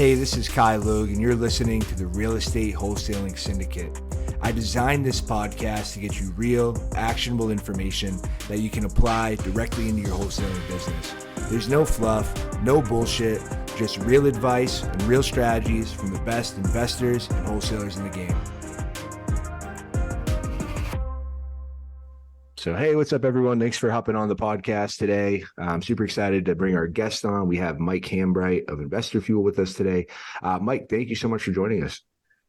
Hey, this is Kai Logue, and you're listening to the Real Estate Wholesaling Syndicate. I designed this podcast to get you real, actionable information that you can apply directly into your wholesaling business. There's no fluff, no bullshit, just real advice and real strategies from the best investors and wholesalers in the game. So, hey, what's up, everyone? Thanks for hopping on the podcast today. I'm super excited to bring our guest on. We have Mike Hambright of Investor Fuel with us today. Mike, thank you so much for joining us.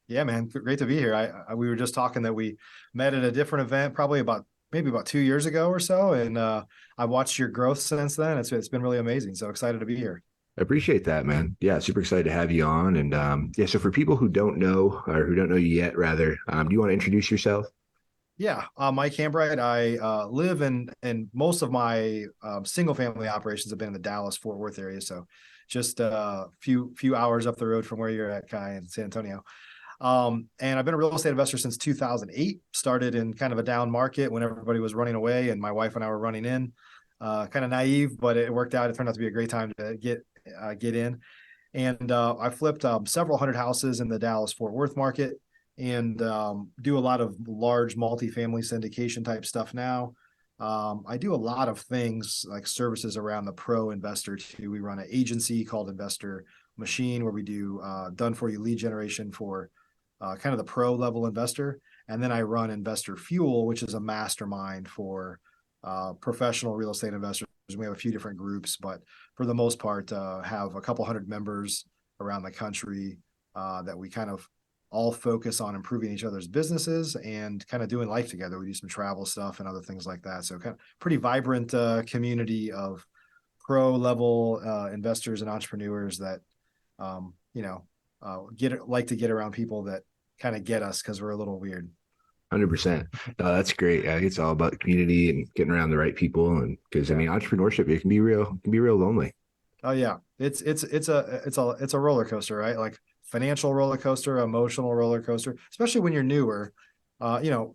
Yeah, man, great to be here. We were just talking that we met at a different event, probably maybe about 2 years ago or so, and I watched your growth since then. It's been really amazing. So excited to be here. I appreciate that, man. Yeah, super excited to have you on. And so for people who don't know, or who don't know you yet, rather, do you want to introduce yourself? Yeah, Mike Hambright. I live in most of my single family operations have been in the Dallas-Fort Worth area, so just a few hours up the road from where you're at, Kai, in San Antonio. And I've been a real estate investor since 2008. Started in kind of a down market when everybody was running away, and my wife and I were running in. Kind of naive, but it worked out. It turned out to be a great time to get in. And I flipped several hundred houses in the Dallas-Fort Worth market, and do a lot of large multifamily syndication type stuff now. I do a lot of things like services around the pro investor too. We run an agency called Investor Machine where we do done for you lead generation for kind of the pro level investor. And then I run Investor Fuel, which is a mastermind for professional real estate investors. We have a few different groups, but for the most part, have a couple hundred members around the country that we kind of all focus on improving each other's businesses and kind of doing life together. We do some travel stuff and other things like that. So kind of pretty vibrant community of pro level investors and entrepreneurs that, like to get around people that kind of get us because we're a little weird. 100%. No, that's great. It's all about community and getting around the right people. And because I mean, entrepreneurship, it can be real lonely. Oh yeah. It's a roller coaster, right? Like, financial roller coaster, emotional roller coaster, especially when you're newer.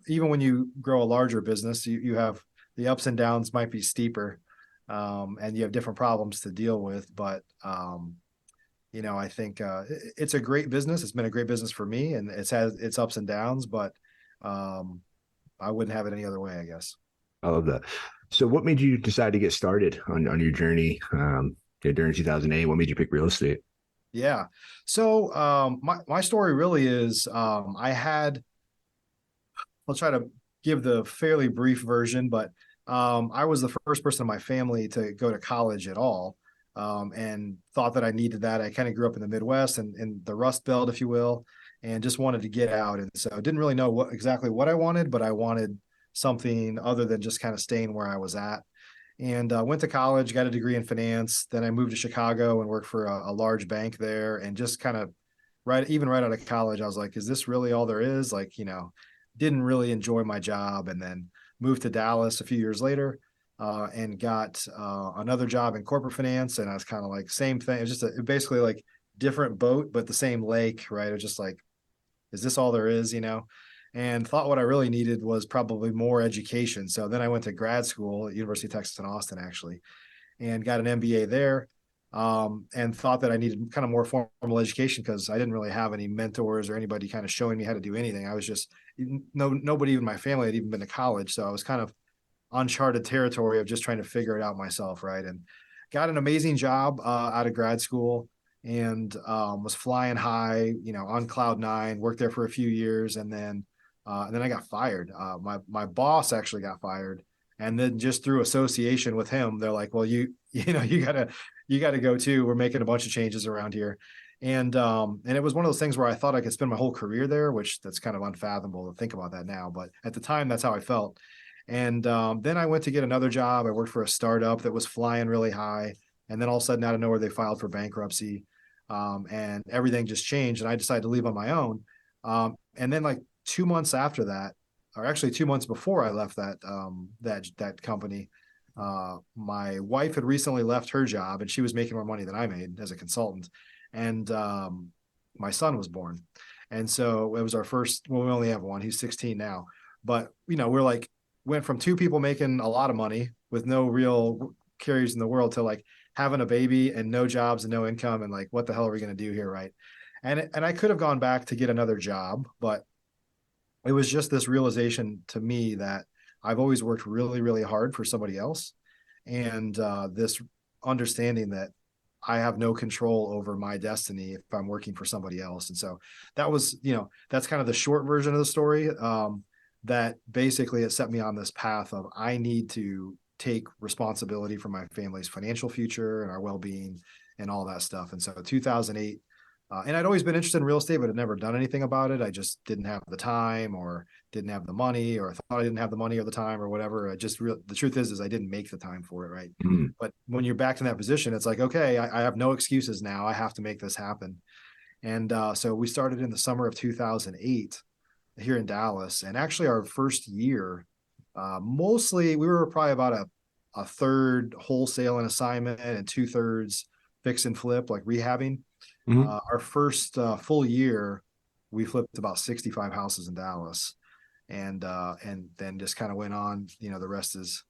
Even when you grow a larger business, you have the ups and downs might be steeper, and you have different problems to deal with. But I think it's a great business. It's been a great business for me, and it's had its ups and downs. But I wouldn't have it any other way, I guess. I love that. So, what made you decide to get started on your journey during 2008? What made you pick real estate? Yeah. So my story really is I'll try to give the fairly brief version, but I was the first person in my family to go to college at all, and thought that I needed that. I kind of grew up in the Midwest and in the Rust Belt, if you will, and just wanted to get out. And so I didn't really know exactly what I wanted, but I wanted something other than just kind of staying where I was at. And went to college, got a degree in finance. Then I moved to Chicago and worked for a large bank there. And just kind of right out of college, I was like, is this really all there is? Like, didn't really enjoy my job. And then moved to Dallas a few years later and got another job in corporate finance. And I was kind of like, same thing. It was just basically like different boat, but the same lake, right? It was just like, is this all there is, And thought what I really needed was probably more education. So then I went to grad school at University of Texas in Austin, actually, and got an MBA there, and thought that I needed kind of more formal education because I didn't really have any mentors or anybody kind of showing me how to do anything. I was just, nobody in my family had even been to college. So I was kind of uncharted territory of just trying to figure it out myself, right? And got an amazing job out of grad school and was flying high, on cloud nine, worked there for a few years, and then I got fired. My boss actually got fired, and then just through association with him, they're like, "Well, you gotta go too. We're making a bunch of changes around here," and it was one of those things where I thought I could spend my whole career there, which that's kind of unfathomable to think about that now, but at the time, that's how I felt. And then I went to get another job. I worked for a startup that was flying really high, and then all of a sudden, out of nowhere, they filed for bankruptcy, and everything just changed, and I decided to leave on my own. And then 2 months after that, or actually 2 months before I left that company, my wife had recently left her job and she was making more money than I made as a consultant. And my son was born. And so it was our first, well, we only have one, he's 16 now, but went from two people making a lot of money with no real carriers in the world to having a baby and no jobs and no income, and like, what the hell are we going to do here, right? And I could have gone back to get another job, but it was just this realization to me that I've always worked really, really hard for somebody else, and this understanding that I have no control over my destiny if I'm working for somebody else. And so that was, that's kind of the short version of the story. That basically it set me on this path of I need to take responsibility for my family's financial future and our well-being and all that stuff. And so 2008, and I'd always been interested in real estate, but had never done anything about it. I just didn't have the time, or didn't have the money, or thought I didn't have the money or the time or whatever. The truth is I didn't make the time for it. Right. Mm-hmm. But when you're back in that position, it's like, okay, I have no excuses now. I have to make this happen. And so we started in the summer of 2008 here in Dallas. And actually our first year, mostly we were probably about a third wholesale and assignment and 2/3 fix and flip, like rehabbing. Mm-hmm. Our first full year, we flipped about 65 houses in Dallas, and then just kind of went on. The rest is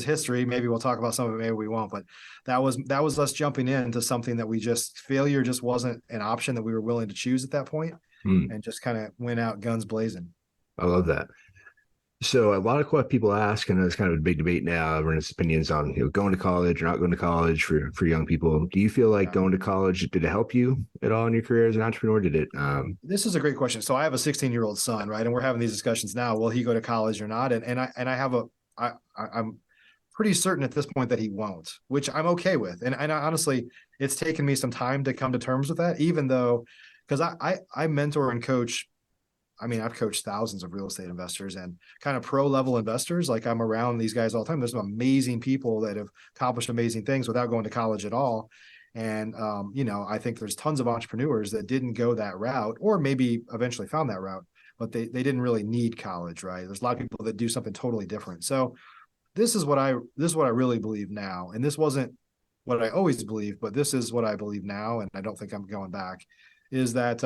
history. Maybe we'll talk about some of it, maybe we won't. But that was us jumping into something that failure just wasn't an option that we were willing to choose at that point, and just kind of went out guns blazing. I love that. So a lot of what people ask, and it's kind of a big debate now, everyone's opinions on going to college or not going to college for young people. Do you feel like going to college, did it help you at all in your career as an entrepreneur? Did it? This is a great question. So I have a 16-year-old son, right? And we're having these discussions now. Will he go to college or not? I'm pretty certain at this point that he won't, which I'm okay with. And honestly, it's taken me some time to come to terms with that, even though, because I mentor and coach. I mean, I've coached thousands of real estate investors and kind of pro level investors. Like, I'm around these guys all the time. There's some amazing people that have accomplished amazing things without going to college at all. And, I think there's tons of entrepreneurs that didn't go that route, or maybe eventually found that route, but they didn't really need college, right? There's a lot of people that do something totally different. So this is what I really believe now. And this wasn't what I always believed, but this is what I believe now. And I don't think I'm going back, is that,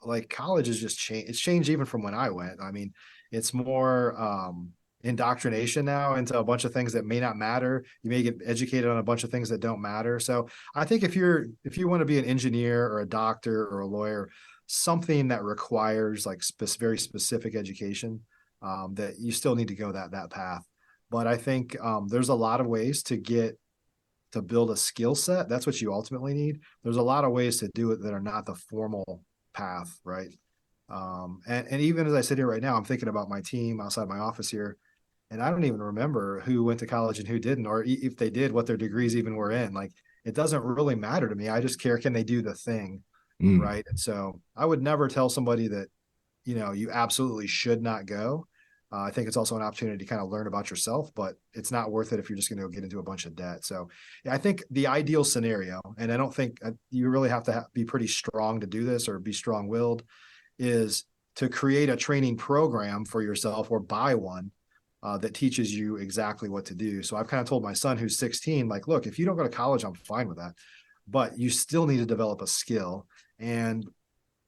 like, college is just changed. It's changed even from when I went. I mean, it's more indoctrination now into a bunch of things that may not matter. You may get educated on a bunch of things that don't matter. So I think if you want to be an engineer or a doctor or a lawyer, something that requires like very specific education, that you still need to go that path. But I think there's a lot of ways to build a skill set. That's what you ultimately need. There's a lot of ways to do it that are not the formal path, right? And even as I sit here right now, I'm thinking about my team outside my office here, and I don't even remember who went to college and who didn't, or if they did, what their degrees even were in. Like, it doesn't really matter to me. I just care, can they do the thing, right? And so I would never tell somebody that, you absolutely should not go. I think it's also an opportunity to kind of learn about yourself, but it's not worth it if you're just going to get into a bunch of debt. So yeah, I think the ideal scenario, and I don't think you really have to be pretty strong to do this or be strong-willed, is to create a training program for yourself or buy one that teaches you exactly what to do. So I've kind of told my son, who's 16, like, look, if you don't go to college, I'm fine with that, but you still need to develop a skill. And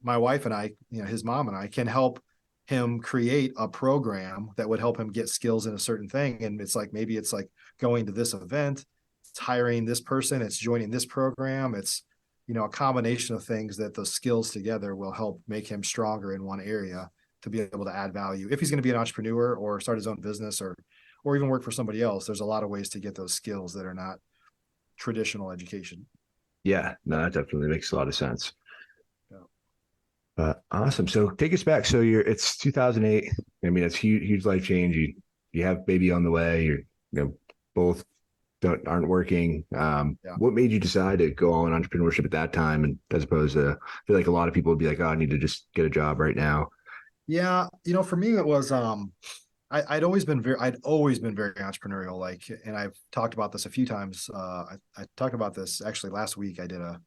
my wife and I, his mom and I, can help him create a program that would help him get skills in a certain thing. And it's like, maybe it's like going to this event, it's hiring this person, it's joining this program. It's, a combination of things that those skills together will help make him stronger in one area to be able to add value. If he's going to be an entrepreneur or start his own business or even work for somebody else, there's a lot of ways to get those skills that are not traditional education. Yeah, no, that definitely makes a lot of sense. Awesome. So take us back. So it's 2008. I mean, it's huge life change. You have baby on the way. Both aren't working. What made you decide to go all in entrepreneurship at that time, and as opposed to, I feel like a lot of people would be like, oh, I need to just get a job right now. Yeah, for me it was I'd always been very entrepreneurial. Like, and I've talked about this a few times. I talked about this actually last week. I did a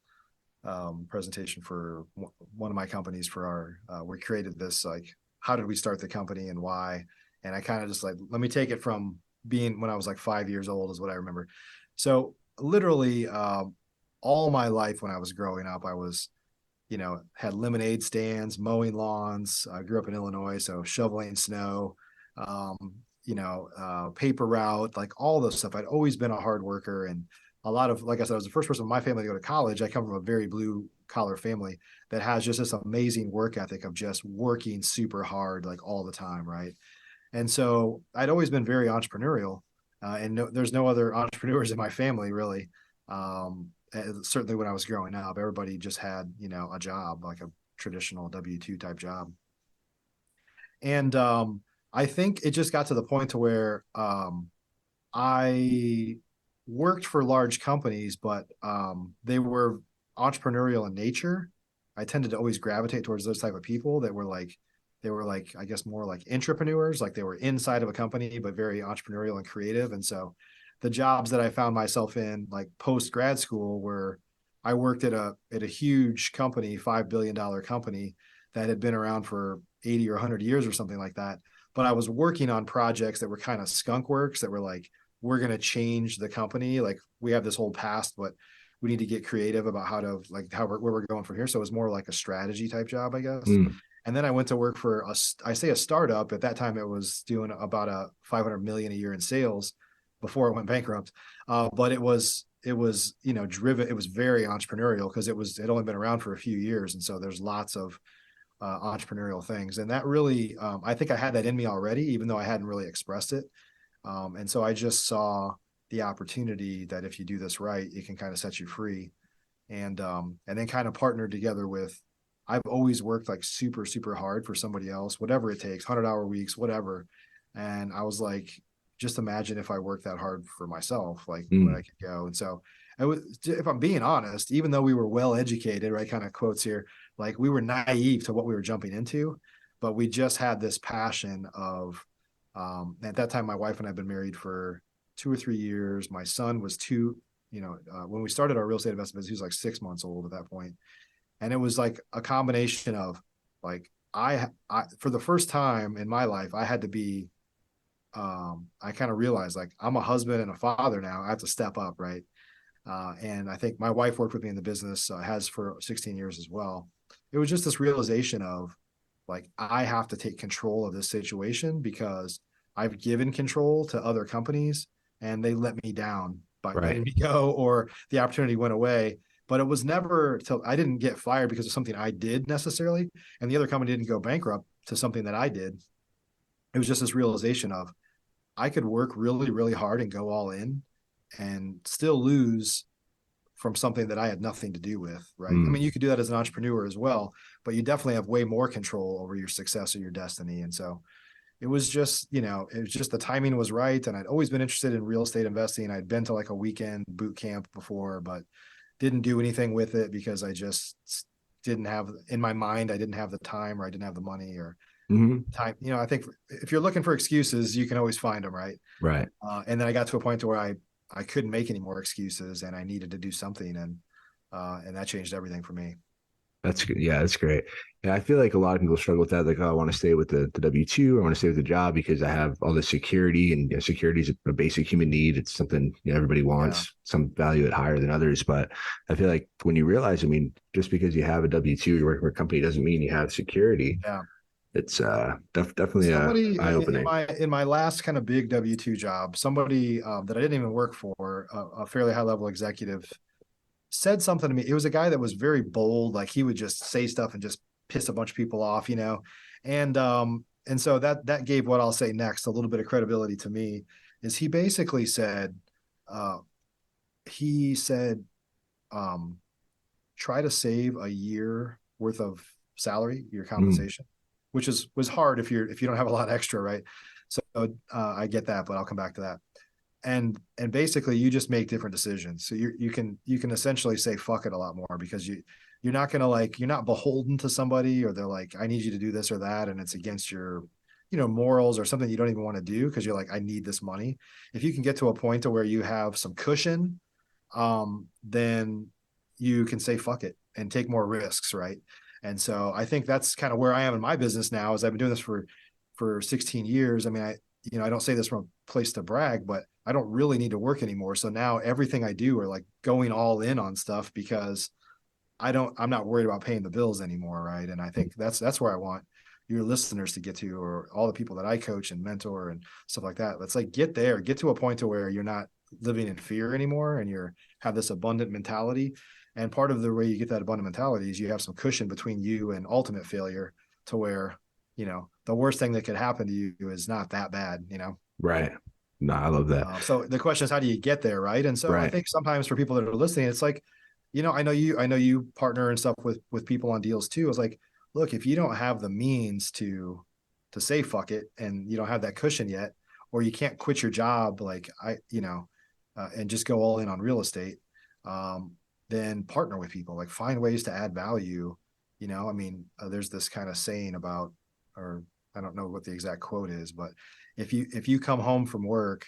presentation for one of my companies for we created this, like, how did we start the company and why? And I kind of just like, let me take it from being when I was like 5 years old is what I remember. So literally all my life when I was growing up, I was, had lemonade stands, mowing lawns. I grew up in Illinois, so shoveling snow, paper route, like all this stuff. I'd always been a hard worker, and a lot of, like I said, I was the first person in my family to go to college. I come from a very blue collar family that has just this amazing work ethic of just working super hard, like all the time. Right. And so I'd always been very entrepreneurial, there's no other entrepreneurs in my family really. Certainly when I was growing up, everybody just had, a job, like a traditional W-2 type job. And I think it just got to the point to where I worked for large companies, but they were entrepreneurial in nature. I tended to always gravitate towards those type of people that were like, I guess more like entrepreneurs, like they were inside of a company, but very entrepreneurial and creative. And so the jobs that I found myself in, like post grad school, where I worked at a huge company, $5 billion company that had been around for 80 or 100 years or something like that. But I was working on projects that were kind of skunk works that were like, we're going to change the company. Like we have this whole past, but we need to get creative about where we're going from here. So it was more like a strategy type job, I guess. And then I went to work for a startup. At that time, it was doing about a 500 million a year in sales before it went bankrupt. But it was driven. It was very entrepreneurial because it only been around for a few years. And so there's lots of entrepreneurial things. And that really, I think I had that in me already, even though I hadn't really expressed it. And so I just saw the opportunity that if you do this right, it can kind of set you free. And then kind of partnered together with, I've always worked like super, super hard for somebody else, whatever it takes, 100-hour weeks, whatever. And I was like, just imagine if I worked that hard for myself, like where I could go. And so if I'm being honest, even though we were well educated, right, kind of quotes here, like we were naive to what we were jumping into, but we just had this passion of, at that time, my wife and I had been married for 2 or 3 years. My son was when we started our real estate investment business, he was like 6 months old at that point. And it was like a combination of like, I for the first time in my life, I had to be, I kind of realized like I'm a husband and a father now. I have to step up. Right. And I think my wife worked with me in the business, has for 16 years as well. It was just this realization of like, I have to take control of this situation because I've given control to other companies and they let me down by letting me go, or the opportunity went away. But it was never till I didn't get fired because of something I did necessarily. And the other company didn't go bankrupt to something that I did. It was just this realization of I could work really, really hard and go all in and still lose from something that I had nothing to do with. Right. I mean, you could do that as an entrepreneur as well, but you definitely have way more control over your success or your destiny. And so it was just, the timing was right. And I'd always been interested in real estate investing. I'd been to like a weekend boot camp before, but didn't do anything with it because I just didn't have, in my mind, I didn't have the time, or I didn't have the money or time. I think if you're looking for excuses, you can always find them. Right. And then I got to a point where I couldn't make any more excuses and I needed to do something. And that changed everything for me. That's good. Yeah, that's great. Yeah, I feel like a lot of people struggle with that. Like, oh, I want to stay with the W-2. I want to stay with the job because I have all this security, and security is a basic human need. It's something everybody wants. Some value it higher than others. But I feel like when you realize, I mean, just because you have a W-2, you're working for a company doesn't mean you have security. Yeah. It's definitely eye-opening. In my last kind of big W-2 job, somebody that I didn't even work for, a fairly high-level executive, said something to me. It was a guy that was very bold. Like he would just say stuff and just piss a bunch of people off, and so that gave what I'll say next a little bit of credibility to me. Is he basically said, try to save a year worth of salary, your compensation, which was hard if you don't have a lot extra, right? So I get that, but I'll come back to that. And basically you just make different decisions. So you can essentially say fuck it a lot more because you're not going to you're not beholden to somebody, or they're like, I need you to do this or that. And it's against your, morals or something you don't even want to do. Cause you're like, I need this money. If you can get to a point to where you have some cushion, then you can say fuck it and take more risks. Right. And so I think that's kind of where I am in my business now, is I've been doing this for 16 years. I mean, I don't say this from a place to brag, but I don't really need to work anymore. So now everything I do are like going all in on stuff because I'm not worried about paying the bills anymore. Right. And I think that's where I want your listeners to get to, or all the people that I coach and mentor and stuff like that. Let's like get to a point to where you're not living in fear anymore, and you're have this abundant mentality. And part of the way you get that abundant mentality is you have some cushion between you and ultimate failure, to where, the worst thing that could happen to you is not that bad, Right. No, I love that. So the question is, how do you get there? Right. And so I think sometimes for people that are listening, it's like, I know you partner and stuff with people on deals too. It's like, look, if you don't have the means to say, fuck it, and you don't have that cushion yet, or you can't quit your job, like and just go all in on real estate, then partner with people, like find ways to add value. There's this kind of saying about, or I don't know what the exact quote is, but if you come home from work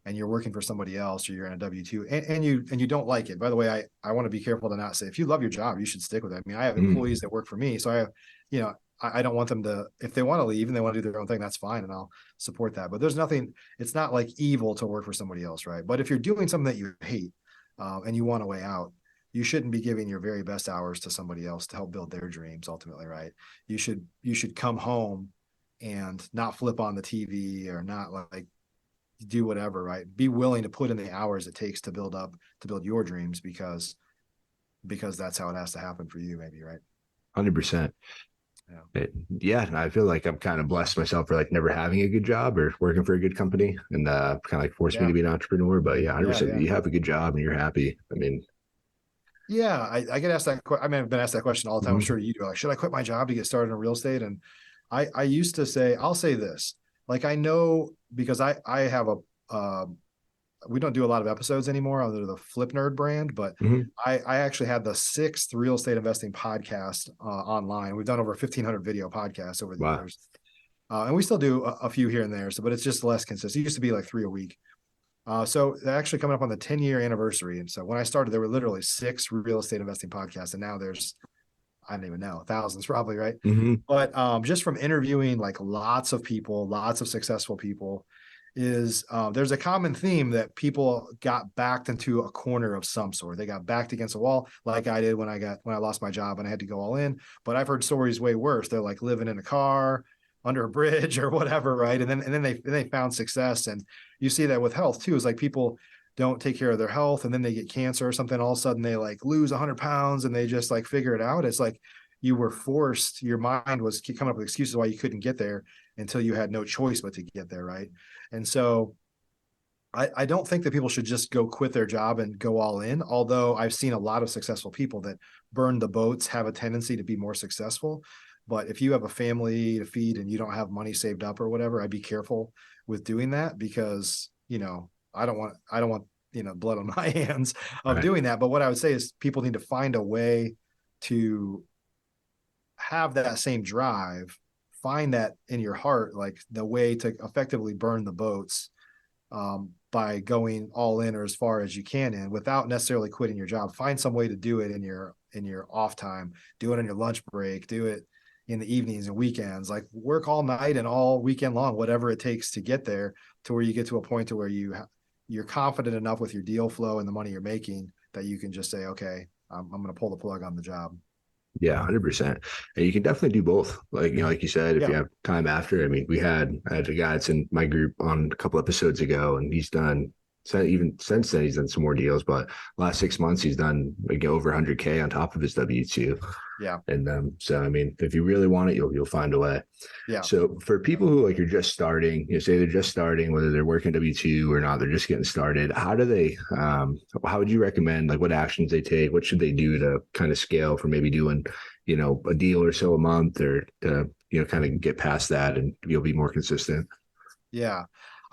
and you're working for somebody else, or you're in a W-2 and you don't like it, by the way, I want to be careful to not say, if you love your job, you should stick with it. I have employees that work for me. So I have, I don't want them to, if they want to leave and they want to do their own thing, that's fine. And I'll support that. But there's nothing, it's not like evil to work for somebody else. Right. But if you're doing something that you hate, and you want a way out, you shouldn't be giving your very best hours to somebody else to help build their dreams ultimately. Right. You should come home and not flip on the TV, or not like do whatever, right? Be willing to put in the hours it takes to build your dreams, because that's how it has to happen for you, maybe, right? 100%. Yeah. And I feel like I'm kind of blessed myself for like never having a good job or working for a good company, and kind of like forced me to be an entrepreneur. But yeah, 100%, you have a good job and you're happy. Yeah, I get asked that. I've been asked that question all the time. I'm sure you do. Like, should I quit my job to get started in real estate? And I used to say, I'll say this, like, I know, because I have we don't do a lot of episodes anymore under the Flip Nerd brand, but I actually had the 6th real estate investing podcast online. We've done over 1,500 video podcasts over the years. And we still do a few here and there. But it's just less consistent. It used to be like 3 a week. So they're actually coming up on the 10-year anniversary. And so when I started, there were literally 6 real estate investing podcasts. And now there's, I don't even know, thousands probably, right? But just from interviewing like lots of people, lots of successful people, is there's a common theme that people got backed into a corner of some sort. They got backed against a wall, like I did when I lost my job and I had to go all in. But I've heard stories way worse. They're like living in a car under a bridge or whatever, right? And then they found success. And you see that with health too. Is like people don't take care of their health, and then they get cancer or something. All of a sudden they like lose 100 pounds and they just like figure it out. It's like you were forced, your mind was coming up with excuses why you couldn't get there until you had no choice but to get there, right? And so I don't think that people should just go quit their job and go all in, although I've seen a lot of successful people that burn the boats have a tendency to be more successful. But if you have a family to feed and you don't have money saved up or whatever, I'd be careful with doing that, because, I don't want, blood on my hands of doing that. But what I would say is people need to find a way to have that same drive, find that in your heart, like the way to effectively burn the boats, by going all in or as far as you can in, without necessarily quitting your job. Find some way to do it in your off time, do it on your lunch break, do it in the evenings and weekends, like work all night and all weekend long, whatever it takes to get there, to where you get to a point to where you're confident enough with your deal flow and the money you're making that you can just say, okay, I'm going to pull the plug on the job. Yeah, 100%. And you can definitely do both. Like, like you said, if you have time after, I had a guy that's in my group on a couple episodes ago, and he's done, so even since then, he's done some more deals, but last 6 months, he's done like over 100K on top of his W-2. Yeah. And so, if you really want it, you'll find a way. Yeah. So for people who like are just starting, say they're just starting, whether they're working W-2 or not, they're just getting started. How do they, how would you recommend, like what actions they take? What should they do to kind of scale from maybe doing, a deal or so a month, or to, kind of get past that and you'll be more consistent? Yeah.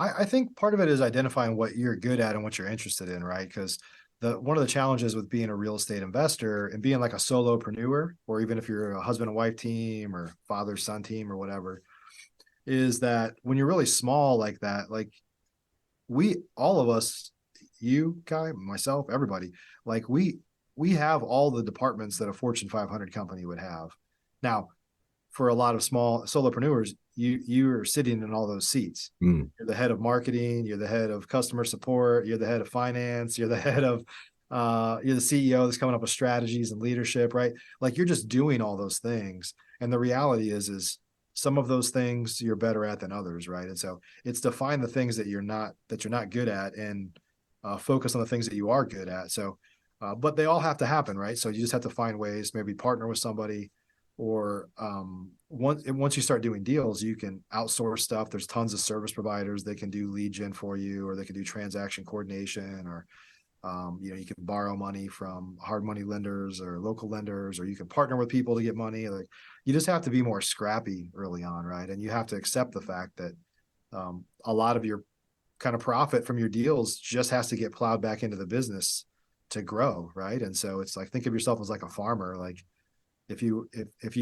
I think part of it is identifying what you're good at and what you're interested in, right? Because one of the challenges with being a real estate investor and being like a solopreneur, or even if you're a husband and wife team or father-son team or whatever, is that when you're really small like that, like all of us, you, Kai, myself, everybody, like we have all the departments that a Fortune 500 company would have. Now, for a lot of small solopreneurs, you're sitting in all those seats. You're the head of marketing, you're the head of customer support, you're the head of finance, you're the head of you're the CEO that's coming up with strategies and leadership, right? Like you're just doing all those things. And the reality is some of those things you're better at than others, right? And so it's to find the things that you're not good at, and focus on the things that you are good at. So, but they all have to happen, right? So you just have to find ways, maybe partner with somebody, or once you start doing deals, you can outsource stuff. There's tons of service providers that can do lead gen for you, or they can do transaction coordination, or you can borrow money from hard money lenders or local lenders, or you can partner with people to get money. Like, you just have to be more scrappy early on, right? And you have to accept the fact that a lot of your kind of profit from your deals just has to get plowed back into the business to grow, right? And so it's like, think of yourself as like a farmer. Like, if you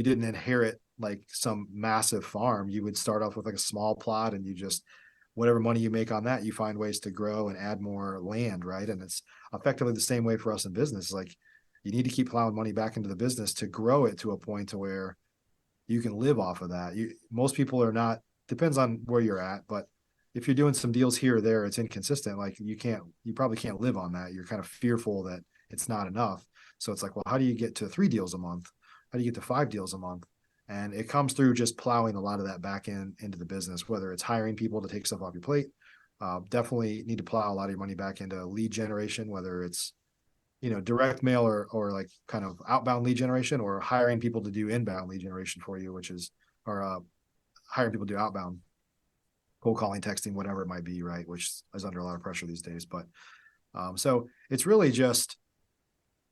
didn't inherit like some massive farm, you would start off with like a small plot, and you just, whatever money you make on that, you find ways to grow and add more land, right? And it's effectively the same way for us in business. Like, you need to keep plowing money back into the business to grow it to a point to where you can live off of that. Most people are not, depends on where you're at, but if you're doing some deals here or there, it's inconsistent. Like, you probably can't live on that. You're kind of fearful that it's not enough. So it's like, well, how do you get to 3 deals a month? How do you get to 5 deals a month? And it comes through just plowing a lot of that back into the business, whether it's hiring people to take stuff off your plate. Definitely need to plow a lot of your money back into lead generation, whether it's, direct mail or like kind of outbound lead generation, or hiring people to do inbound lead generation for you, or hiring people to do outbound cold calling, texting, whatever it might be, right? Which is under a lot of pressure these days. But so it's really just,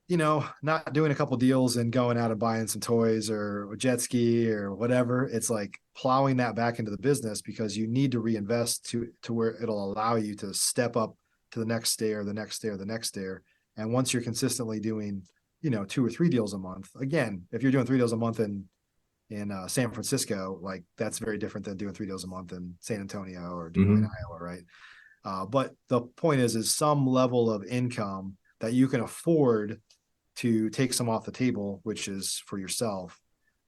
not doing a couple deals and going out and buying some toys or a jet ski or whatever. It's like plowing that back into the business, because you need to reinvest to where it'll allow you to step up to the next stair, the next stair, the next stair. And once you're consistently doing, 2 or 3 deals a month, again, if you're doing 3 deals a month in San Francisco, like, that's very different than doing 3 deals a month in San Antonio or Des Moines, Iowa, right? But the point is some level of income that you can afford to take some off the table, which is for yourself,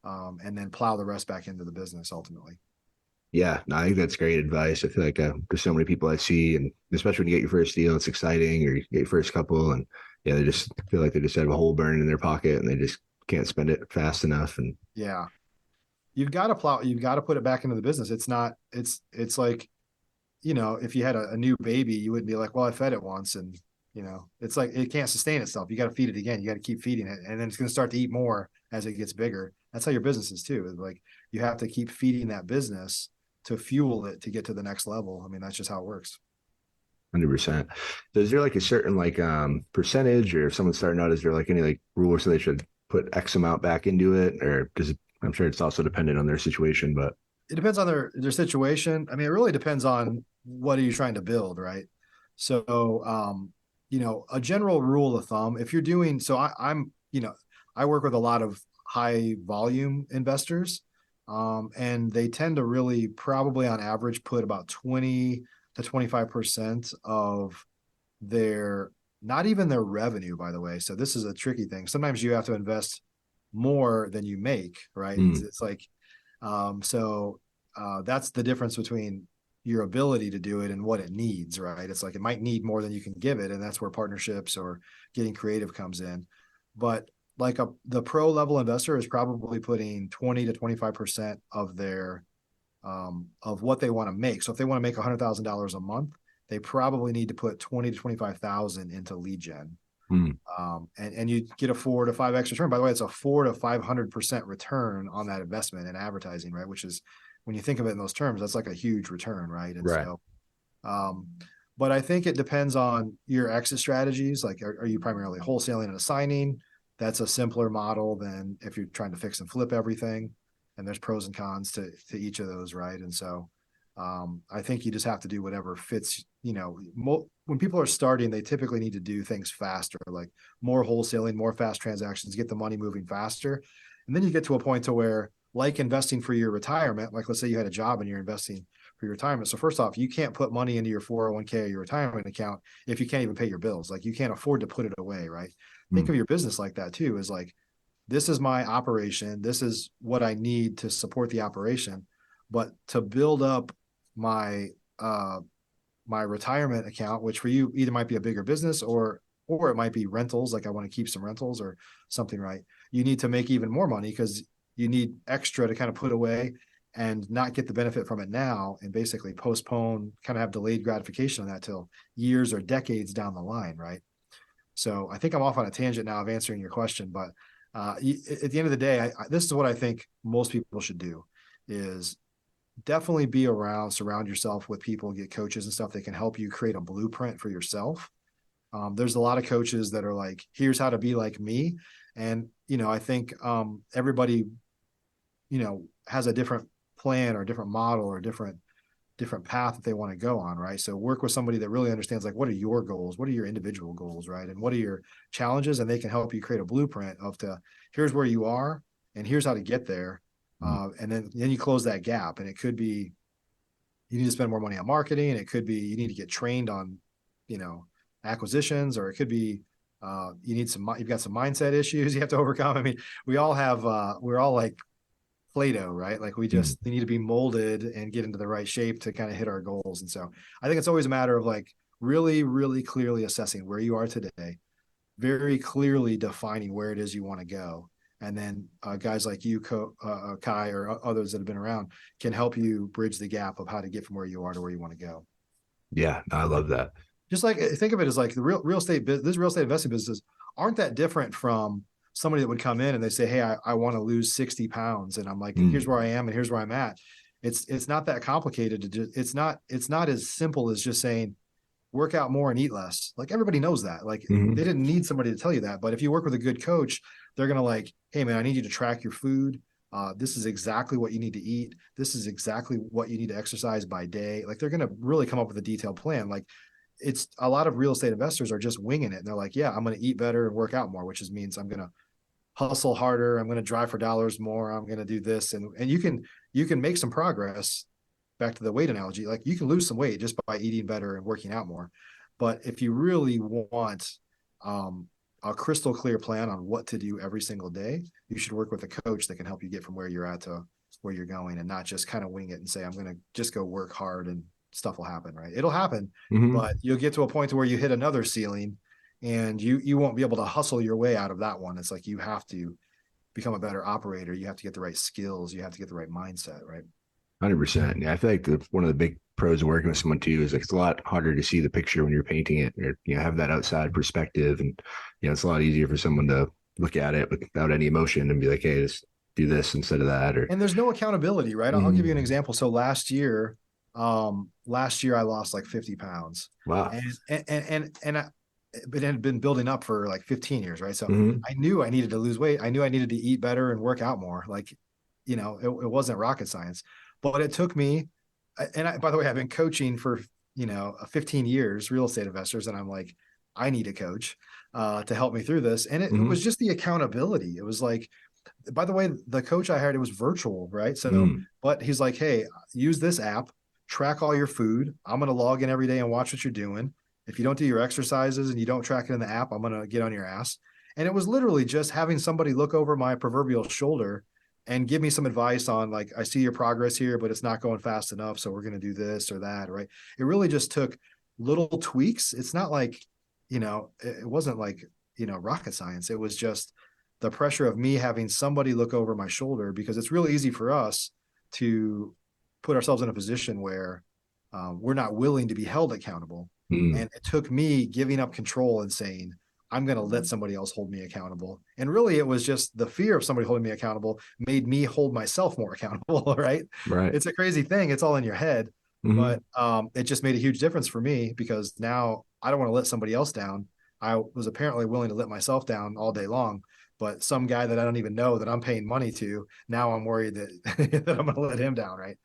and then plow the rest back into the business ultimately. Yeah, no, I think that's great advice. I feel like there's so many people I see, and especially when you get your first deal, it's exciting, or you get your first couple, and they just feel like they just have a hole burn in their pocket, and they just can't spend it fast enough. And yeah, you've got to put it back into the business. It's like, if you had a new baby, you wouldn't be like, well, I fed it once, and it's like, it can't sustain itself. You got to feed it again. You got to keep feeding it. And then it's going to start to eat more as it gets bigger. That's how your business is too. Like, you have to keep feeding that business to fuel it to get to the next level. I mean, that's just how it works. 100%. So is there like a certain percentage, or if someone's starting out, is there like any like rule, so they should put X amount back into it, or because I'm sure it's also dependent on their situation, but it depends on their situation. I mean, it really depends on what are you trying to build, right? So, a general rule of thumb, if you're doing, so I work with a lot of high volume investors, and they tend to really probably on average put about 20 to 25% of their, not even their revenue, by the way. So this is a tricky thing. Sometimes you have to invest more than you make, right? It's like, that's the difference between your ability to do it and what it needs, right? It's like, it might need more than you can give it. And that's where partnerships or getting creative comes in. But like the pro level investor is probably putting 20 to 25% of their, of what they want to make. So if they want to make $100,000 a month, they probably need to put 20 to 25,000 into lead gen. And you get a 4 to 5x return. By the way, it's a 400 to 500% return on that investment in advertising, right? Which is, when you think of it in those terms, that's like a huge return, right? And right. So, but I think it depends on your exit strategies. Like, are you primarily wholesaling and assigning? That's a simpler model than if you're trying to fix and flip everything. And there's pros and cons to each of those, right? And so, I think you just have to do whatever fits. When people are starting, they typically need to do things faster, like more wholesaling, more fast transactions, get the money moving faster. And then you get to a point to where, like investing for your retirement, like let's say you had a job and you're investing for your retirement. So first off, you can't put money into your 401k or your retirement account if you can't even pay your bills. Like, you can't afford to put it away, right? Think of your business like that too, is like, this is my operation. This is what I need to support the operation. But to build up my my retirement account, which for you either might be a bigger business or it might be rentals, like I want to keep some rentals or something, right? You need to make even more money because you need extra to kind of put away. and not get the benefit from it now and basically postpone, kind of have delayed gratification on that till years or decades down the line, right? So I think I'm off on a tangent now of answering your question, but at the end of the day, this is what I think most people should do is definitely be around, surround yourself with people, get coaches and stuff that can help you create a blueprint for yourself. There's a lot of coaches that are like, here's how to be like me. And, I think everybody, has a different plan or a different model or different path that they want to go on, right? So work with somebody that really understands, like, what are your goals? What are your individual goals, right? And what are your challenges? And they can help you create a blueprint here's where you are and here's how to get there. And then you close that gap. And it could be, you need to spend more money on marketing. And it could be, you need to get trained on, acquisitions, or it could be, you've got some mindset issues you have to overcome. I mean, we're all like Play-Doh, right? Like we need to be molded and get into the right shape to kind of hit our goals. And so I think it's always a matter of like really, really clearly assessing where you are today, very clearly defining where it is you want to go. And then guys like you, Kai, or others that have been around can help you bridge the gap of how to get from where you are to where you want to go. Yeah, I love that. Just like, think of it as like the real estate investing businesses aren't that different from somebody that would come in and they say, hey, I want to lose 60 pounds. And I'm like, here's where I am and here's where I'm at. It's not that complicated it's not as simple as just saying, work out more and eat less. Like everybody knows that. Like they didn't need somebody to tell you that. But if you work with a good coach, they're going to like, hey man, I need you to track your food. This is exactly what you need to eat. This is exactly what you need to exercise by day. Like they're going to really come up with a detailed plan. Like it's a lot of real estate investors are just winging it. And they're like, yeah, I'm going to eat better and work out more, which means I'm going to hustle harder. I'm going to drive for dollars more. I'm going to do this. And you can make some progress. Back to the weight analogy, like you can lose some weight just by eating better and working out more. But if you really want a crystal clear plan on what to do every single day, you should work with a coach that can help you get from where you're at to where you're going, and not just kind of wing it and say, I'm going to just go work hard and stuff will happen, right? It'll happen, but you'll get to a point to where you hit another ceiling and you won't be able to hustle your way out of that one. It's like you have to become a better operator. You have to get the right skills. You have to get the right mindset, right? 100%. Yeah, I feel like one of the big pros of working with someone too is like it's a lot harder to see the picture when you're painting it, or have that outside perspective, and it's a lot easier for someone to look at it without any emotion and be like, hey, just do this instead of that. And there's no accountability, right? I'll give you an example. So last year I lost like 50 pounds. Wow. And it had been building up for like 15 years, right? So I knew I needed to lose weight. I knew I needed to eat better and work out more. Like, it wasn't rocket science. But it took me, and by the way, I've been coaching for, 15 years, real estate investors. And I'm like, I need a coach to help me through this. And it was just the accountability. It was like, by the way, the coach I hired, it was virtual, right? So, but he's like, hey, use this app, track all your food. I'm going to log in every day and watch what you're doing. If you don't do your exercises and you don't track it in the app, I'm going to get on your ass. And it was literally just having somebody look over my proverbial shoulder and give me some advice on, like, I see your progress here, but it's not going fast enough. So we're going to do this or that, right? It really just took little tweaks. It's not like, it wasn't like, rocket science. It was just the pressure of me having somebody look over my shoulder, because it's really easy for us to put ourselves in a position where we're not willing to be held accountable. And it took me giving up control and saying, I'm going to let somebody else hold me accountable. And really, it was just the fear of somebody holding me accountable made me hold myself more accountable, right? Right. It's a crazy thing. It's all in your head. But it just made a huge difference for me, because now I don't want to let somebody else down. I was apparently willing to let myself down all day long, but some guy that I don't even know that I'm paying money to, now I'm worried that, that I'm going to let him down, right?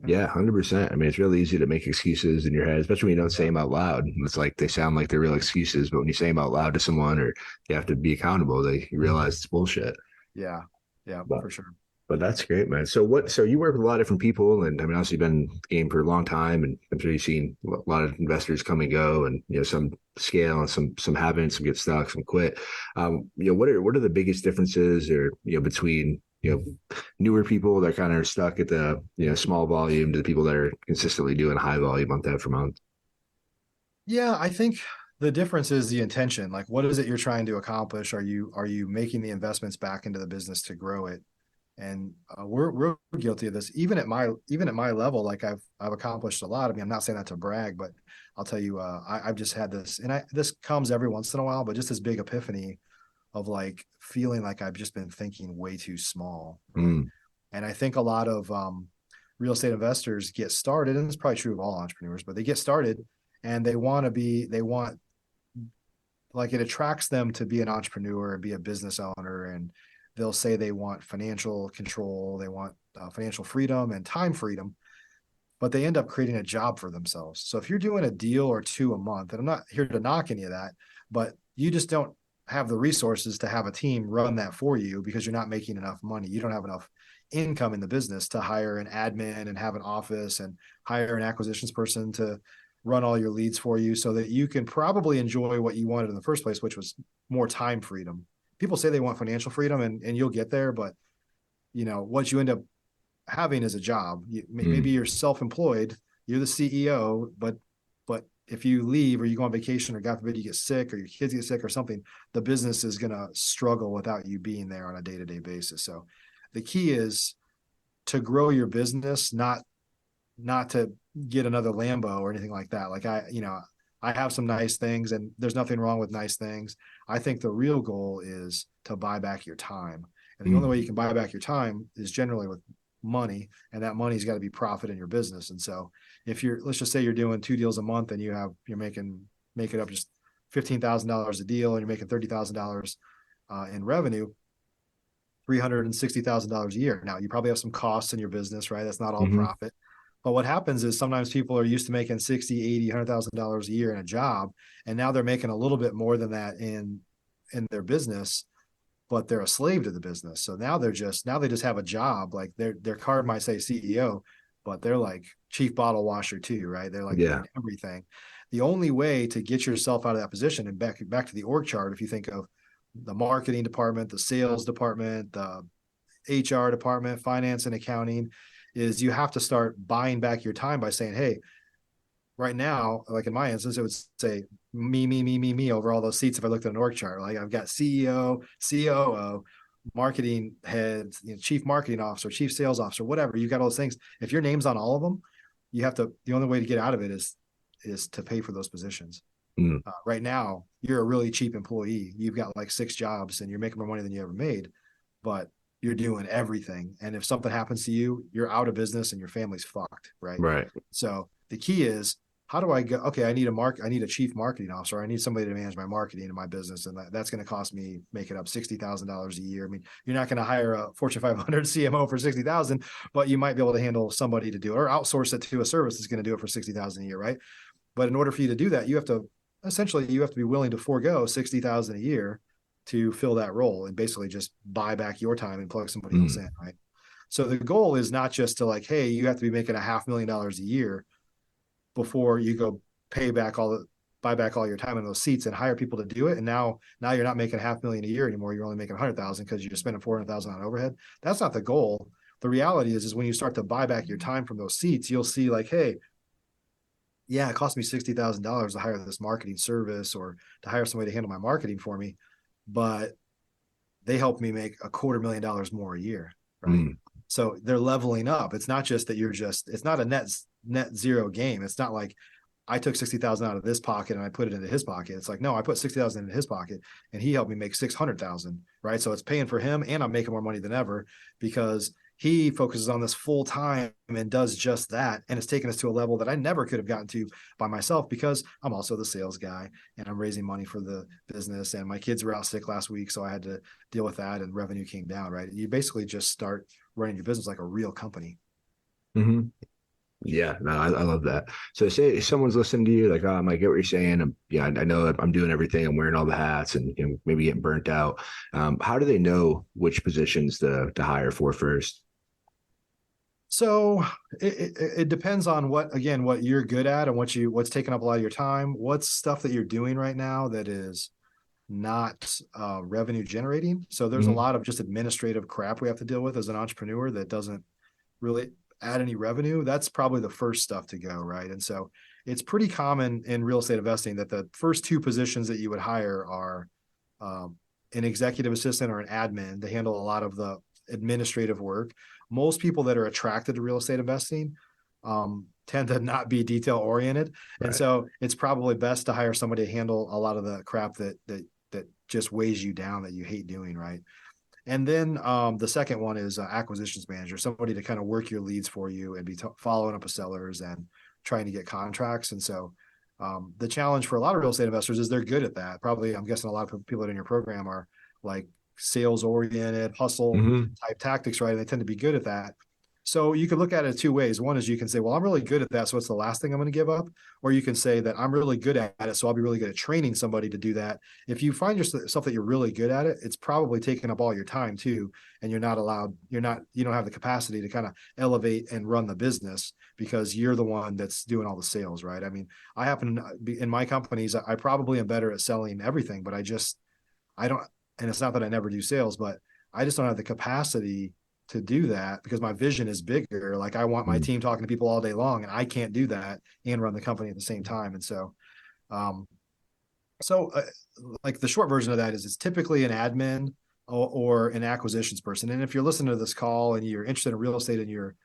Yeah, 100%. I mean, it's really easy to make excuses in your head, especially when you don't say them out loud. It's like they sound like they're real excuses, but when you say them out loud to someone, or you have to be accountable, you realize it's bullshit. Yeah, for sure. But that's great, man. So you work with a lot of different people, and I mean, obviously you've been in the game for a long time, and I'm sure you've seen a lot of investors come and go, and some scale and some haven't, some get stuck, some quit. What are the biggest differences, or between newer people that kind of are stuck at the small volume to the people that are consistently doing high volume month after month? Yeah, I think the difference is the intention. Like, what is it you're trying to accomplish? Are you making the investments back into the business to grow it? And we're guilty of this. Even at my level, like I've accomplished a lot. I mean, I'm not saying that to brag, but I'll tell you, I've just had this, and this comes every once in a while, but just this big epiphany of like feeling like I've just been thinking way too small. Mm. And I think a lot of real estate investors get started, and it's probably true of all entrepreneurs, but they get started and they want, like, it attracts them to be an entrepreneur and be a business owner. And they'll say they want financial control, they want financial freedom and time freedom, but they end up creating a job for themselves. So if you're doing a deal or two a month, and I'm not here to knock any of that, but you just don't have the resources to have a team run that for you because you're not making enough money. You don't have enough income in the business to hire an admin and have an office and hire an acquisitions person to run all your leads for you, so that you can probably enjoy what you wanted in the first place, which was more time freedom. People say they want financial freedom, and you'll get there, but what you end up having is a job. Maybe you're self-employed, you're the CEO, but if you leave or you go on vacation, or God forbid you get sick or your kids get sick or something, the business is going to struggle without you being there on a day-to-day basis. So the key is to grow your business, not to get another Lambo or anything like that. Like I have some nice things, and there's nothing wrong with nice things. I think the real goal is to buy back your time. And the only way you can buy back your time is generally with money, and that money's got to be profit in your business. And so if let's just say you're doing 2 deals a month and you're making, make it up, just $15,000 a deal, and you're making $30,000 in revenue, $360,000 a year. Now you probably have some costs in your business, right? That's not all profit. But what happens is sometimes people are used to making $60,000, $80,000, $100,000 a year in a job, and now they're making a little bit more than that in their business, but they're a slave to the business. So now they just have a job. Like their card might say CEO, but they're like chief bottle washer too, right? They're like doing everything. The only way to get yourself out of that position, and back to the org chart, if you think of the marketing department, the sales department, the HR department, finance and accounting, is you have to start buying back your time by saying, hey, right now, like in my instance, it would say me over all those seats. If I looked at an org chart, like I've got CEO, COO, marketing heads, chief marketing officer, chief sales officer, whatever. You got all those things. If your name's on all of them, the only way to get out of it is to pay for those positions. Right now, you're a really cheap employee. You've got like 6 jobs and you're making more money than you ever made, but you're doing everything. And if something happens to you, you're out of business and your family's fucked. Right. Right. So the key is, how do I go? Okay, I need a chief marketing officer. I need somebody to manage my marketing in my business. And that's going to cost me, make it up, $60,000 a year. I mean, you're not going to hire a Fortune 500 CMO for $60,000, but you might be able to handle somebody to do it, or outsource it to a service that's going to do it for $60,000 a year. Right. But in order for you to do that, you have to be willing to forego $60,000 a year to fill that role, and basically just buy back your time and plug somebody else in. Right. So the goal is not just to like, hey, you have to be making $500,000 a year before you go buy back all your time in those seats and hire people to do it. And now you're not making $500,000 a year anymore. You're only making 100,000 because you're spending 400,000 on overhead. That's not the goal. The reality is when you start to buy back your time from those seats, you'll see like, hey, yeah, it cost me $60,000 to hire this marketing service or to hire somebody to handle my marketing for me, but they helped me make $250,000 more a year. Right. So they're leveling up. It's not just that it's not a net zero game. It's not like I took 60,000 out of this pocket and I put it into his pocket. It's like, no, I put 60,000 into his pocket and he helped me make 600,000. Right. So it's paying for him and I'm making more money than ever because he focuses on this full time and does just that. And it's taken us to a level that I never could have gotten to by myself, because I'm also the sales guy and I'm raising money for the business, and my kids were out sick last week. So I had to deal with that, and revenue came down. Right. You basically just start running your business like a real company. Yeah, no, I love that. So say someone's listening to you, like, oh, I get what you're saying. I know I'm doing everything. I'm wearing all the hats and maybe getting burnt out. How do they know which positions to hire for first? So it depends on what you're good at and what's taking up a lot of your time. What's stuff that you're doing right now that is not revenue generating. So there's a lot of just administrative crap we have to deal with as an entrepreneur that doesn't really add any revenue. That's probably the first stuff to go, right? And so it's pretty common in real estate investing that the first 2 positions that you would hire are an executive assistant or an admin to handle a lot of the administrative work. Most people that are attracted to real estate investing tend to not be detail oriented. Right. And so it's probably best to hire somebody to handle a lot of the crap that just weighs you down, that you hate doing. Right. And then the second one is acquisitions manager, somebody to kind of work your leads for you and be following up with sellers and trying to get contracts. And so the challenge for a lot of real estate investors is they're good at that. Probably, I'm guessing a lot of people that are in your program are like sales oriented, hustle type tactics, right? And they tend to be good at that. So you can look at it two ways. One is you can say, well, I'm really good at that, so it's the last thing I'm going to give up. Or you can say that I'm really good at it, so I'll be really good at training somebody to do that. If you find yourself that you're really good at it, it's probably taking up all your time too. And you don't have the capacity to kind of elevate and run the business because you're the one that's doing all the sales, right? I mean, I happen to be in my companies, I probably am better at selling everything, but I don't, and it's not that I never do sales, but I just don't have the capacity to do that because my vision is bigger. Like I want my team talking to people all day long, and I can't do that and run the company at the same time. And so, like the short version of that is it's typically an admin or an acquisitions person. And if you're listening to this call and you're interested in real estate and you're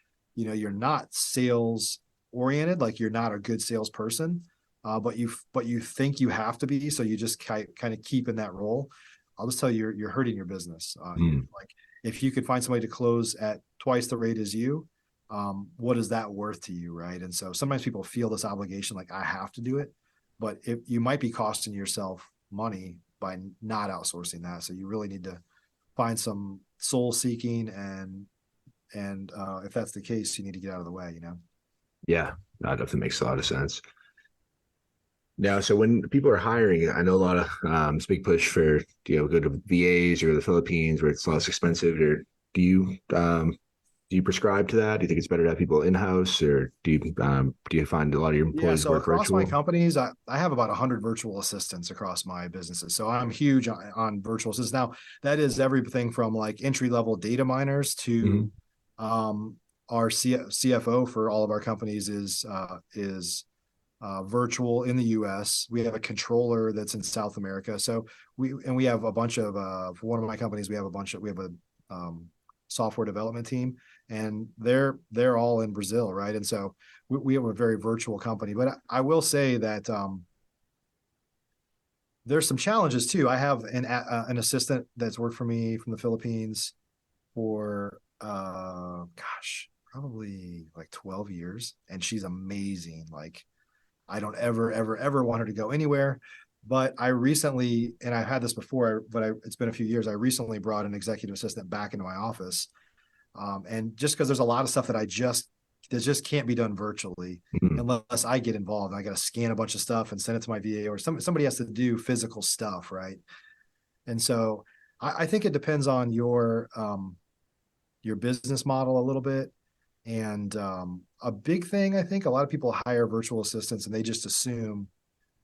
not sales oriented, like you're not a good salesperson, but you think you have to be, so you just kind of keep in that role. I'll just tell you, you're hurting your business. Like if you could find somebody to close at twice the rate as you, what is that worth to you, right? And so sometimes people feel this obligation, like I have to do it, but you might be costing yourself money by not outsourcing that. So you really need to find some soul seeking, and if that's the case, you need to get out of the way, Yeah, that definitely makes a lot of sense. Now, so when people are hiring, I know a lot of it's a big push for go to VAs or the Philippines where it's less expensive. Or do you prescribe to that? Do you think it's better to have people in house, or do you find a lot of your employees so work across virtual? my companies, I have about 100 virtual assistants across my businesses. So I'm huge on virtual assistants. Now that is everything from like entry level data miners to our CFO for all of our companies is virtual in the US. We have a controller that's in South America. So we have a bunch of, for one of my companies, we have a software development team, and they're all in Brazil. Right. And so we have a very virtual company, but I will say that there's some challenges too. I have an assistant that's worked for me from the Philippines for, probably like 12 years. And she's amazing. Like, I don't ever want her to go anywhere. But I recently, and I've had this before, but it's been a few years, I recently brought an executive assistant back into my office. And just because there's a lot of stuff that just can't be done virtually unless I get involved. I got to scan a bunch of stuff and send it to my VA, or somebody has to do physical stuff, right? And so I think it depends on your business model a little bit. And a big thing, I think a lot of people hire virtual assistants and they just assume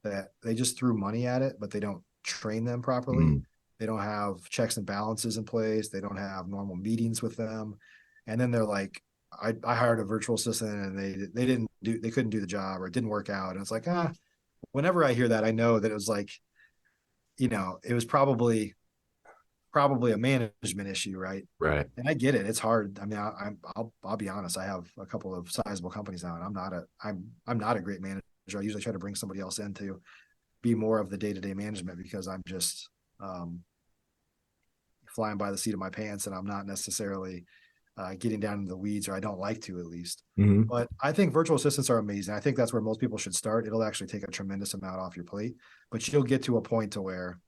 that they just threw money at it, but they don't train them properly. They don't have checks and balances in place. They don't have normal meetings with them. And then they're like, I hired a virtual assistant and they couldn't do the job, or it didn't work out. And it's like, whenever I hear that, I know that it was like, it was probably a management issue, right? Right. And I get it. It's hard. I mean, I'll be honest. I have a couple of sizable companies now, and I'm not a great manager. I usually try to bring somebody else in to be more of the day-to-day management because I'm just flying by the seat of my pants, and I'm not necessarily getting down into the weeds, or I don't like to, at least. But I think virtual assistants are amazing. I think that's where most people should start. It'll actually take a tremendous amount off your plate, but you'll get to a point to where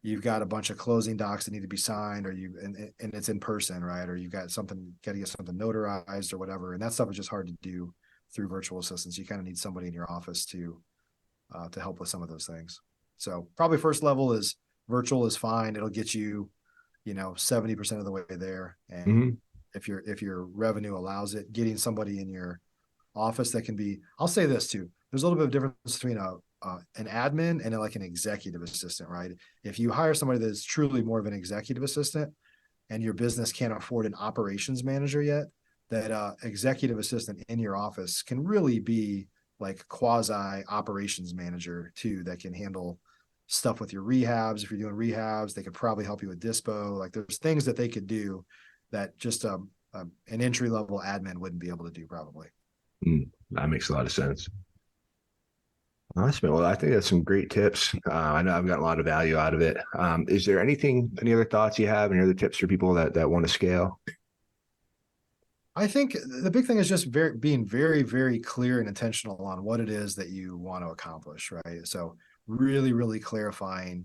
you've got a bunch of closing docs that need to be signed, and it's in person, right? Or you've got to get something notarized or whatever. And that stuff is just hard to do through virtual assistants. You kind of need somebody in your office to help with some of those things. So probably first level is virtual is fine. It'll get you, 70% of the way there. And if your revenue allows it, getting somebody in your office that can be, I'll say this too, there's a little bit of difference between an admin and like an executive assistant, right? If you hire somebody that's truly more of an executive assistant and your business can't afford an operations manager yet, that executive assistant in your office can really be like quasi operations manager too, that can handle stuff with your rehabs. If you're doing rehabs, they could probably help you with dispo. Like there's things that they could do that just an entry level admin wouldn't be able to do probably. That makes a lot of sense. Awesome. Well, I think that's some great tips. I know I've gotten a lot of value out of it. Is there any other thoughts you have, any other tips for people that want to scale? I think the big thing is just being very, very clear and intentional on what it is that you want to accomplish, right? So really, really clarifying,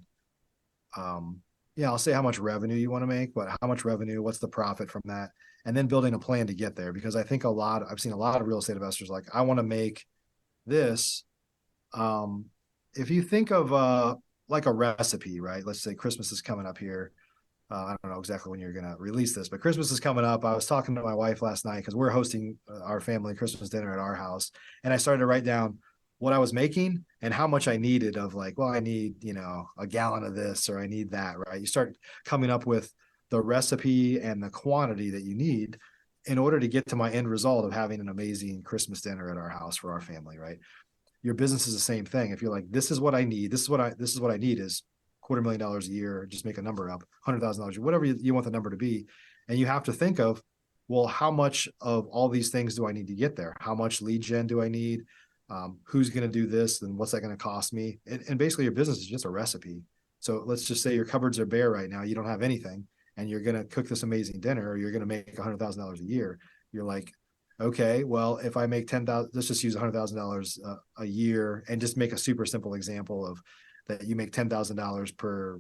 I'll say how much revenue you want to make, but how much revenue, what's the profit from that? And then building a plan to get there. Because I think I've seen a lot of real estate investors like, I want to make this. If you think of like a recipe, right? Let's say Christmas is coming up here. I don't know exactly when you're going to release this, but Christmas is coming up. I was talking to my wife last night because we're hosting our family Christmas dinner at our house. And I started to write down what I was making and how much I needed of like, well, I need, a gallon of this, or I need that, right? You start coming up with the recipe and the quantity that you need in order to get to my end result of having an amazing Christmas dinner at our house for our family, right? Your business is the same thing. If you're like, this is what I need, this is what I need is $250,000 a year, just make a number up, $100,000, whatever you want the number to be. And you have to think of, well, how much of all these things do I need to get there? How much lead gen do I need? Who's going to do this? And what's that going to cost me? And basically your business is just a recipe. So let's just say your cupboards are bare right now. You don't have anything and you're going to cook this amazing dinner, or you're going to make $100,000 a year. You're like, okay, well, if I make 10,000, let's just use $100,000 a year and just make a super simple example of that you make $10,000 per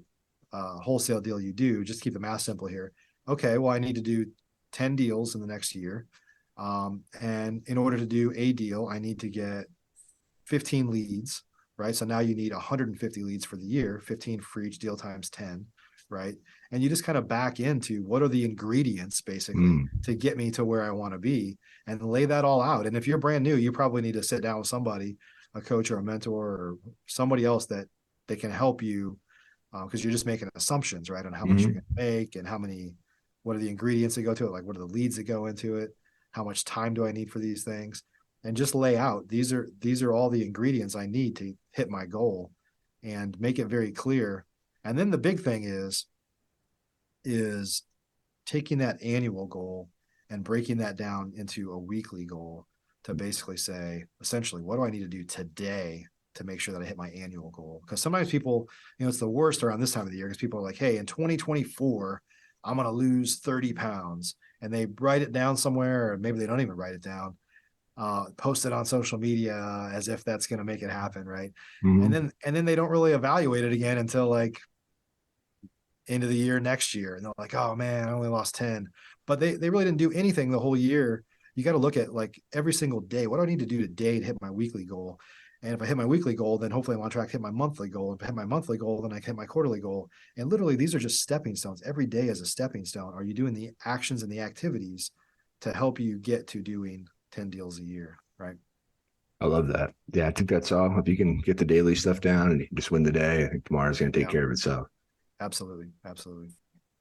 wholesale deal you do. Just keep the math simple here. Okay, well, I need to do 10 deals in the next year. And in order to do a deal, I need to get 15 leads, right? So now you need 150 leads for the year, 15 for each deal times 10, right? And you just kind of back into what are the ingredients basically to get me to where I want to be, and lay that all out. And if you're brand new, you probably need to sit down with somebody, a coach or a mentor or somebody else that they can help you, because you're just making assumptions, right? On how much you're going to make and what are the ingredients that go to it? Like, what are the leads that go into it? How much time do I need for these things? And just lay out, these are all the ingredients I need to hit my goal, and make it very clear. And then the big thing is taking that annual goal and breaking that down into a weekly goal to basically say, essentially, what do I need to do today to make sure that I hit my annual goal? Because sometimes people, it's the worst around this time of the year, because people are like, hey, in 2024, I'm going to lose 30 pounds. And they write it down somewhere, or maybe they don't even write it down, post it on social media as if that's going to make it happen. Right. And then they don't really evaluate it again until like end of the year next year. And they're like, oh man, I only lost 10, but they really didn't do anything the whole year. You got to look at like every single day. What do I need to do today to hit my weekly goal? And if I hit my weekly goal, then hopefully I'm on track to hit my monthly goal. If I hit my monthly goal, then I can hit my quarterly goal. And literally, these are just stepping stones. Every day is a stepping stone. Are you doing the actions and the activities to help you get to doing 10 deals a year, right? I love that. Yeah, I think that's all. If you can get the daily stuff down and you just win the day, I think tomorrow's going to take care of itself. Absolutely.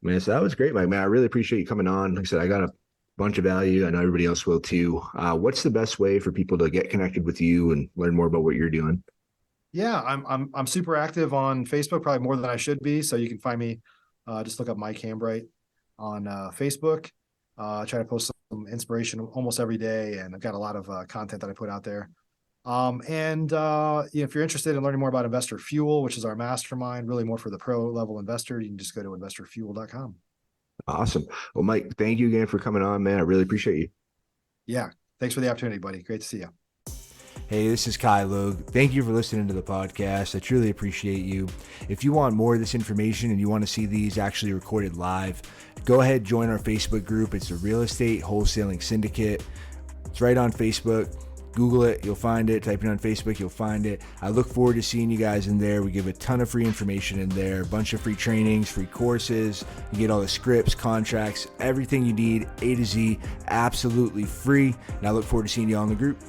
Man, so that was great, Mike. Man, I really appreciate you coming on. Like I said, I got a bunch of value. I know everybody else will too. What's the best way for people to get connected with you and learn more about what you're doing? Yeah, I'm super active on Facebook, probably more than I should be. So you can find me, just look up Mike Hambright on Facebook. I try to post some inspiration almost every day, and I've got a lot of content that I put out there. If you're interested in learning more about Investor Fuel, which is our mastermind, really more for the pro level investor, you can just go to investorfuel.com. Awesome. Well, Mike, thank you again for coming on, man. I really appreciate you. Yeah. Thanks for the opportunity, buddy. Great to see you. Hey, this is Logue. Thank you for listening to the podcast. I truly appreciate you. If you want more of this information and you want to see these actually recorded live, go ahead, join our Facebook group. It's the Real Estate Wholesaling Syndicate. It's right on Facebook. Google it, you'll find it. Type it on Facebook, you'll find it. I look forward to seeing you guys in there. We give a ton of free information in there, a bunch of free trainings, free courses. You get all the scripts, contracts, everything you need, A to Z, absolutely free. And I look forward to seeing you all in the group.